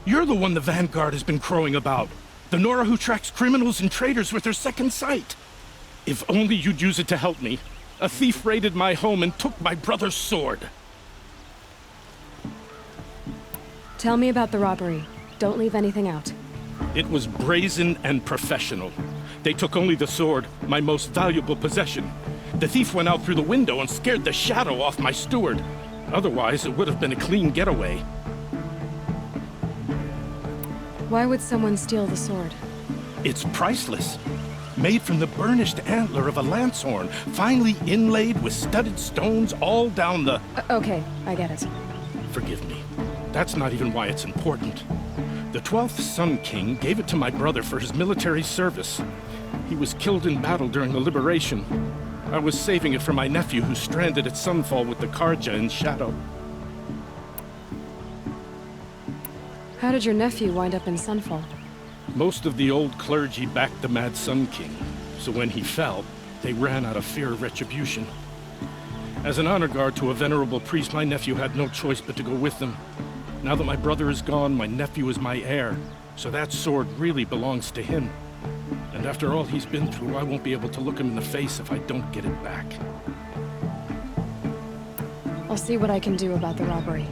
You're the one the Vanguard has been crowing about. The Nora who tracks criminals and traitors with her second sight. If only you'd use it to help me. A thief raided my home and took my brother's sword. Tell me about the robbery. Don't leave anything out. It was brazen and professional. They took only the sword, my most valuable possession. The thief went out through the window and scared the shadow off my steward. Otherwise, it would have been a clean getaway. Why would someone steal the sword? It's priceless. Made from the burnished antler of a lancehorn, finely inlaid with studded stones all down the... Okay, I get it. Forgive me. That's not even why it's important. The 12th Sun King gave it to my brother for his military service. He was killed in battle during the Liberation. I was saving it for my nephew who's stranded at Sunfall with the Karja in Shadow. How did your nephew wind up in Sunfall? Most of the old clergy backed the Mad Sun King, so when he fell, they ran out of fear of retribution. As an honor guard to a venerable priest, my nephew had no choice but to go with them. Now that my brother is gone, my nephew is my heir, so that sword really belongs to him. And after all he's been through, I won't be able to look him in the face if I don't get it back. I'll see what I can do about the robbery.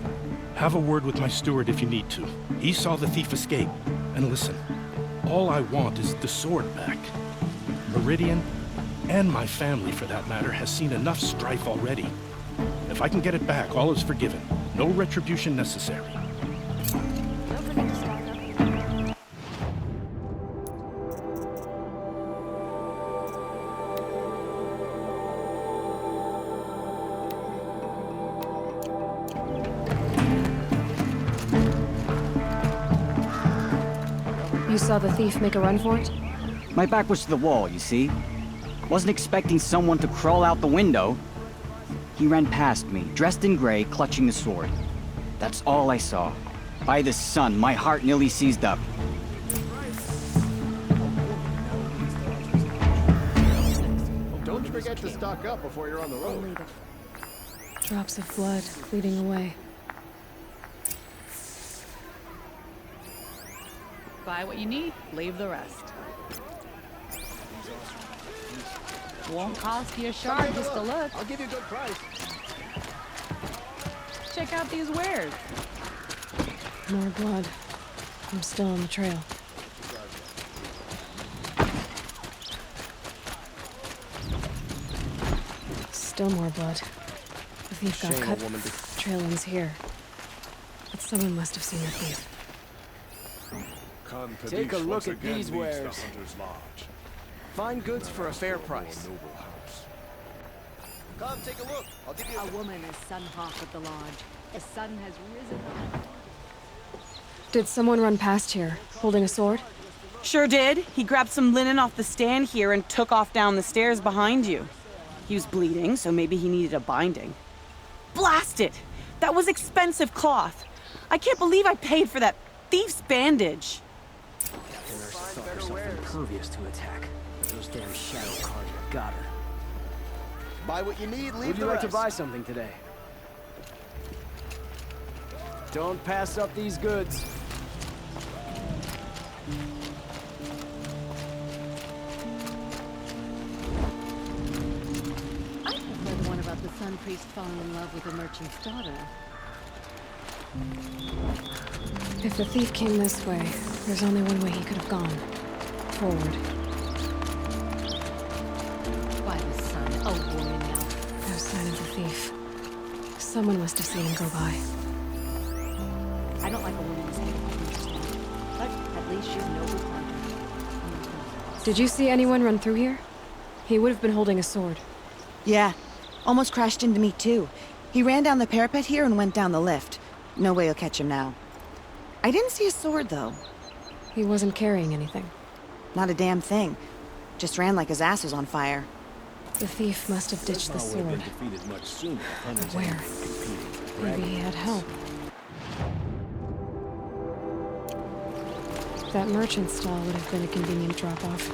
Have a word with my steward if you need to. He saw the thief escape. And listen, all I want is the sword back. Meridian, and my family for that matter, has seen enough strife already. If I can get it back, all is forgiven. No retribution necessary. You saw the thief make a run for it? My back was to the wall, you see? Wasn't expecting someone to crawl out the window. He ran past me, dressed in gray, clutching the sword. That's all I saw. By the sun, my heart nearly seized up. Don't forget to stock up before you're on the road. Drops of blood bleeding away. Buy what you need, leave the rest. Won't cost you a shard just to look. I'll give you a good price. Check out these wares. More blood. I'm still on the trail. Still more blood. The thief got cut. Trail ends here. But someone must have seen the thief. Take a look at these wares. Fine goods for a fair price. Come, take a look. I'll give you A woman is Sunhawk at the lodge. The sun has risen. Did someone run past here, holding a sword? Sure did. He grabbed some linen off the stand here and took off down the stairs behind you. He was bleeding, so maybe he needed a binding. Blast it! That was expensive cloth. I can't believe I paid for that thief's bandage. Impervious to attack. But those damn shadow Karja got her. Buy what you need, leave Would you the like to rest. buy something today? Don't pass up these goods. I have read one about the sun priest falling in love with a merchant's daughter. If the thief came this way, there's only one way he could have gone. Forward. By the sun, a woman now. No sign of the thief. Someone must have seen him go by. I don't like a woman who's handed by interesting, but at least she's noble conduct. Did you see anyone run through here? He would have been holding a sword. Yeah. Almost crashed into me, too. He ran down the parapet here and went down the lift. No way you'll catch him now. I didn't see a sword, though. He wasn't carrying anything. Not a damn thing. Just ran like his ass was on fire. The thief must have ditched the sword. But where? Maybe he had help. That merchant stall would have been a convenient drop-off.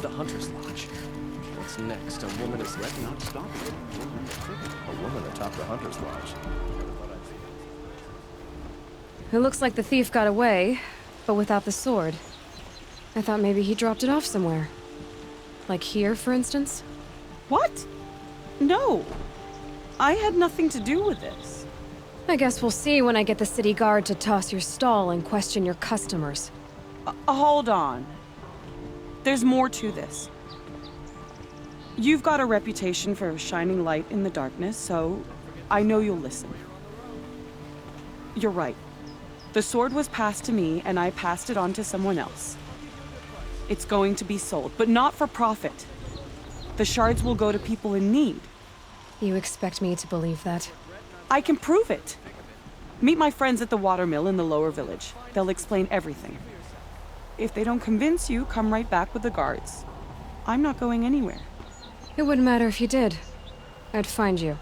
the Hunter's Lodge. What's next? A woman is letting not stop it. A woman atop the Hunter's Lodge. It looks like the thief got away, but without the sword. I thought maybe he dropped it off somewhere. Like here, for instance? What? No. I had nothing to do with this. I guess we'll see when I get the city guard to toss your stall and question your customers. Hold on. There's more to this. You've got a reputation for shining light in the darkness, so I know you'll listen. You're right. The sword was passed to me, and I passed it on to someone else. It's going to be sold, but not for profit. The shards will go to people in need. You expect me to believe that? I can prove it. Meet my friends at the watermill in the lower village. They'll explain everything. If they don't convince you, come right back with the guards. I'm not going anywhere. It wouldn't matter if you did. I'd find you.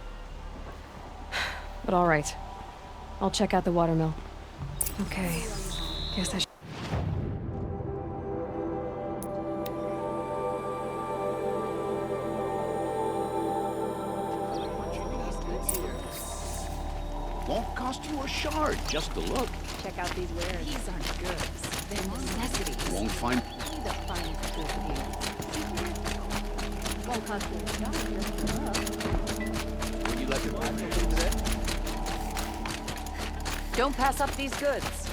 But all right. I'll check out the watermill. Okay. Guess I should. Won't cost you a shard just to look. Check out these wares. These aren't goods. They're necessities. Won't find. Be the finest good here. Won't cost you a shot just to look. Will you let your wife do today? Don't pass up these goods.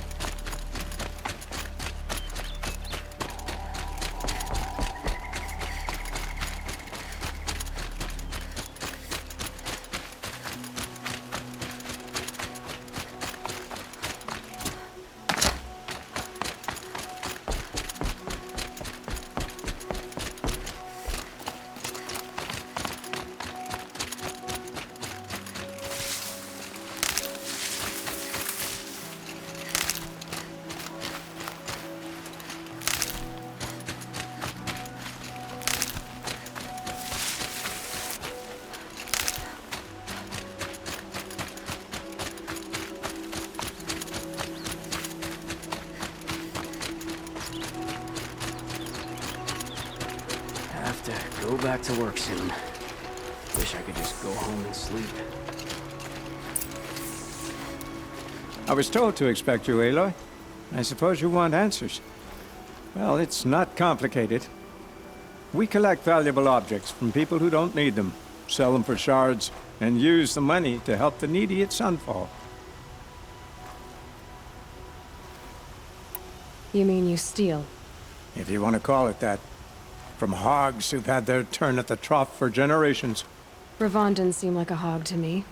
Have to go back to work soon. Wish I could just go home and sleep. I was told to expect you, Aloy. I suppose you want answers. Well, it's not complicated. We collect valuable objects from people who don't need them, sell them for shards, and use the money to help the needy at Sunfall. You mean you steal? If you want to call it that. From hogs who've had their turn at the trough for generations. Ravon didn't seem like a hog to me.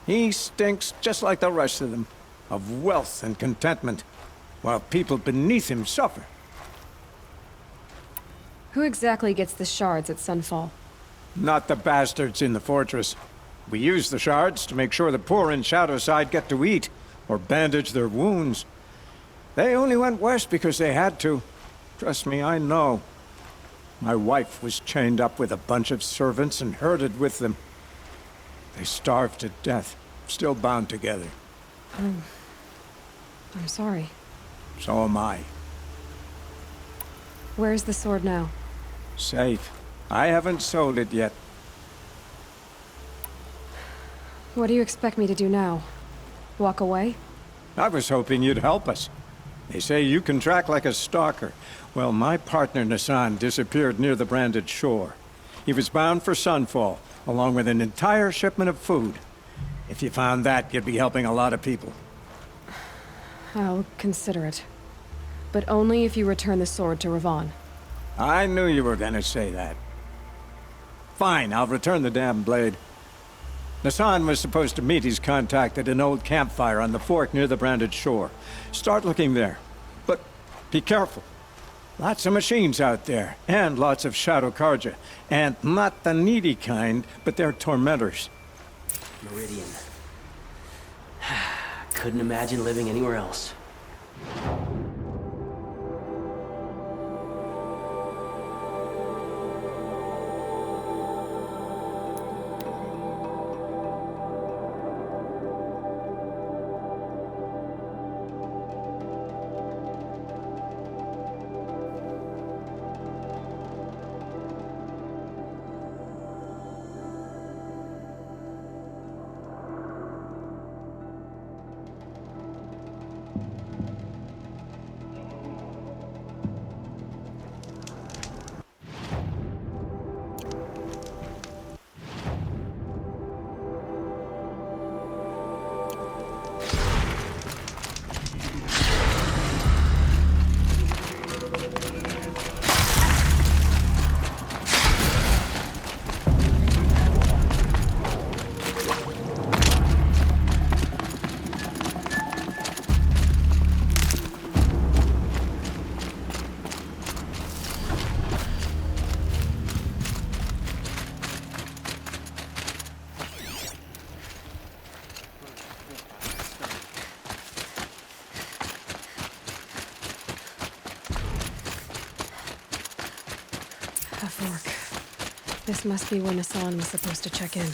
He stinks just like the rest of them, of wealth and contentment, while people beneath him suffer. Who exactly gets the shards at Sunfall? Not the bastards in the fortress. We use the shards to make sure the poor in Shadowside get to eat, or bandage their wounds. They only went west because they had to. Trust me, I know. My wife was chained up with a bunch of servants and herded with them. They starved to death, still bound together. I'm sorry. So am I. Where's the sword now? Safe. I haven't sold it yet. What do you expect me to do now? Walk away? I was hoping you'd help us. They say you can track like a stalker. Well, my partner Nassan disappeared near the branded shore. He was bound for Sunfall, along with an entire shipment of food. If you found that, you'd be helping a lot of people. I'll consider it. But only if you return the sword to Ravon. I knew you were gonna say that. Fine, I'll return the damn blade. Nassan was supposed to meet his contact at an old campfire on the fork near the branded shore. Start looking there. But be careful. Lots of machines out there, and lots of Shadow Karja. And not the needy kind, but they're tormentors. Meridian. Couldn't imagine living anywhere else. A fork. This must be where Nassan was supposed to check in.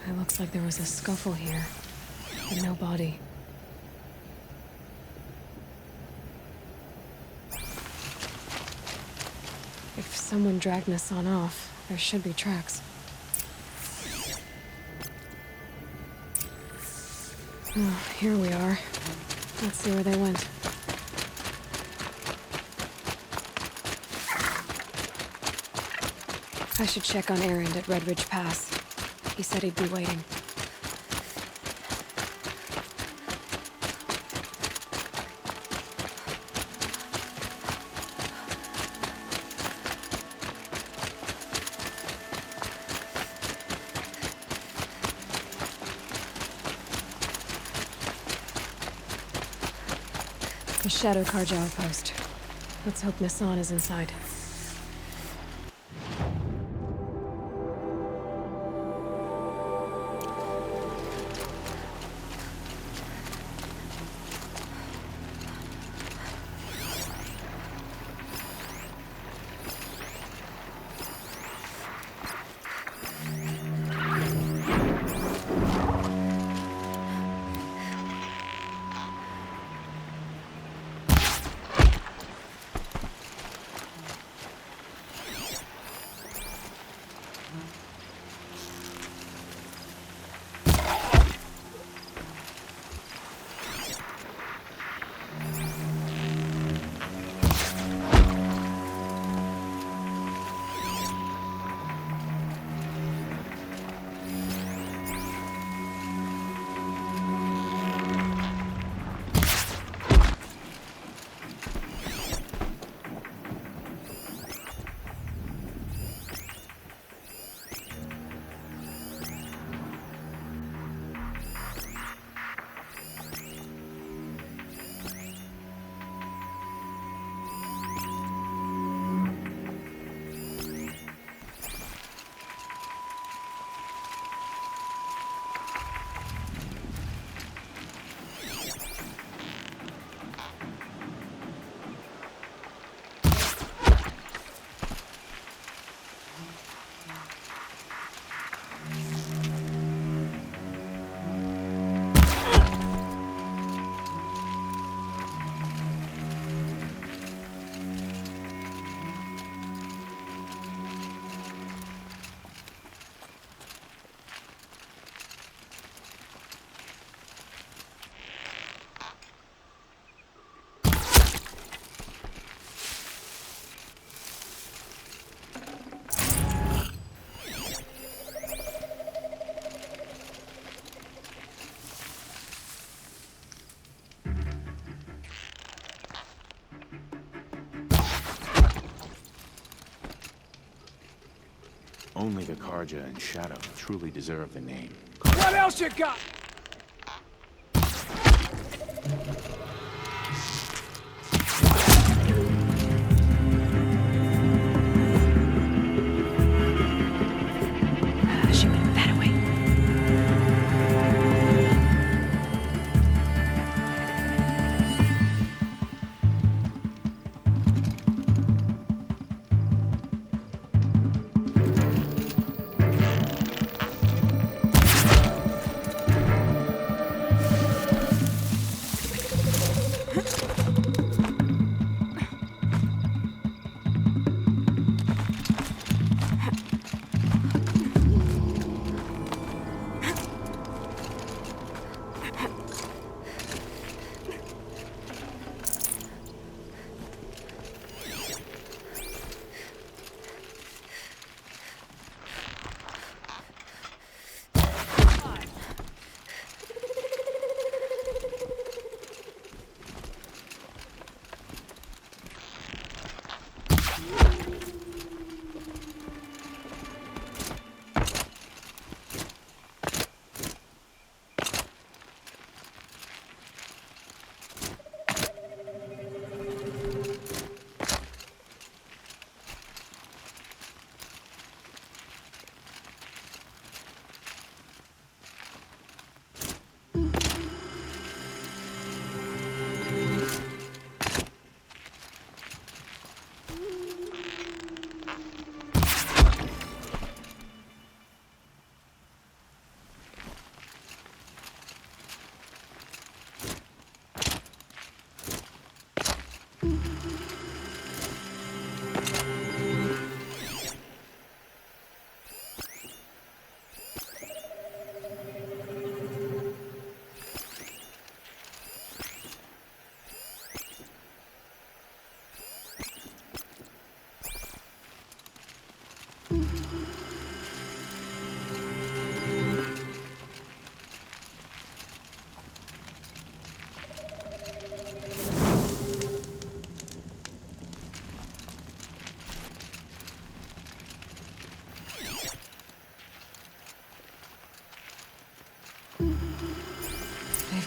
It looks like there was a scuffle here, but no body. If someone dragged Nassan off, there should be tracks. Oh, here we are. Let's see where they went. I should check on Errand at Red Ridge Pass. He said he'd be waiting. The Shadow Carja outpost. Let's hope Nassan is inside. Only the Carja and Shadow truly deserve the name. What else you got? She went that way.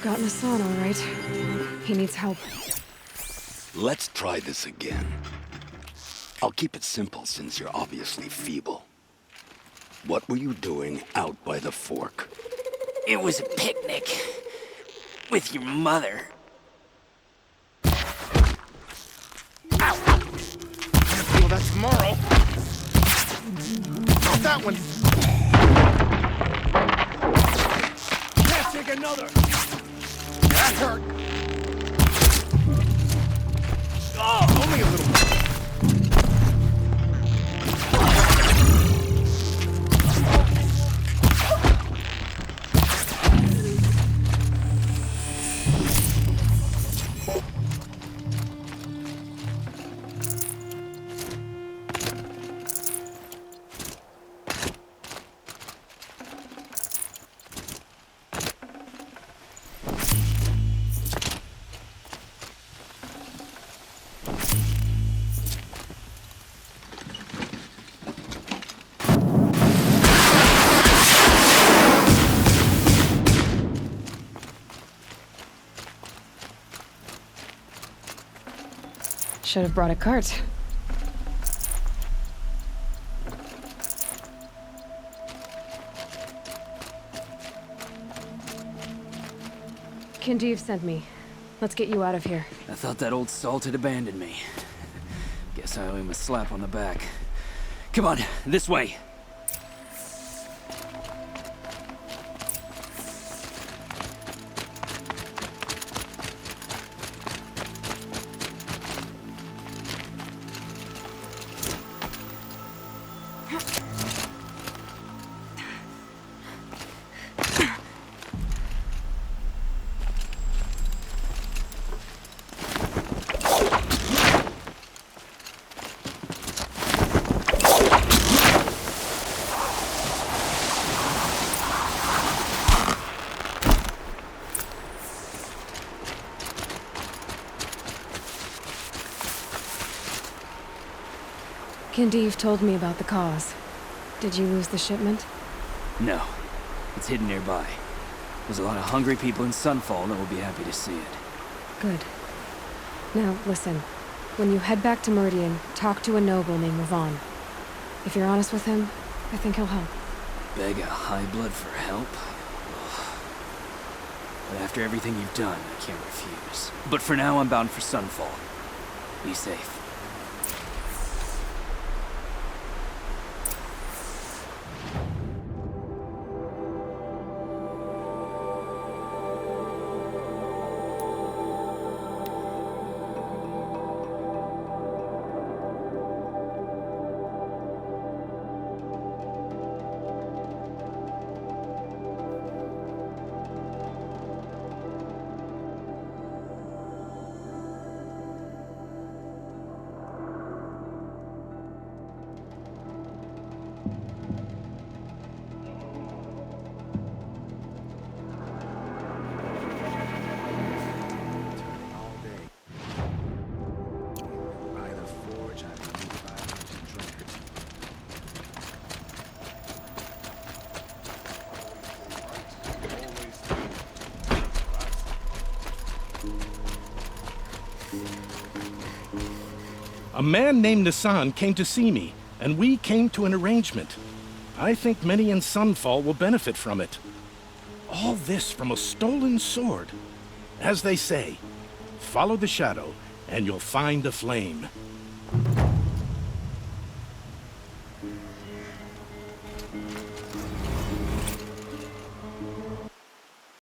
got Nassan, all right. He needs help. Let's try this again. I'll keep it simple since you're obviously feeble. What were you doing out by the fork? It was a picnic. With your mother. Ow! Feel that tomorrow. Not that one. Can't take another. That hurt. Oh, only a little. Should have brought a cart. Kindeev sent me. Let's get you out of here. I thought that old salt had abandoned me. Guess I owe him a slap on the back. Come on, this way. Kindeev told me about the cause. Did you lose the shipment? No. It's hidden nearby. There's a lot of hungry people in Sunfall that will be happy to see it. Good. Now, listen. When you head back to Meridian, talk to a noble named Ravon. If you're honest with him, I think he'll help. Beg a high blood for help? But after everything you've done, I can't refuse. But for now, I'm bound for Sunfall. Be safe. A man named Nassan came to see me, and we came to an arrangement. I think many in Sunfall will benefit from it. All this from a stolen sword. As they say, follow the shadow, and you'll find a flame.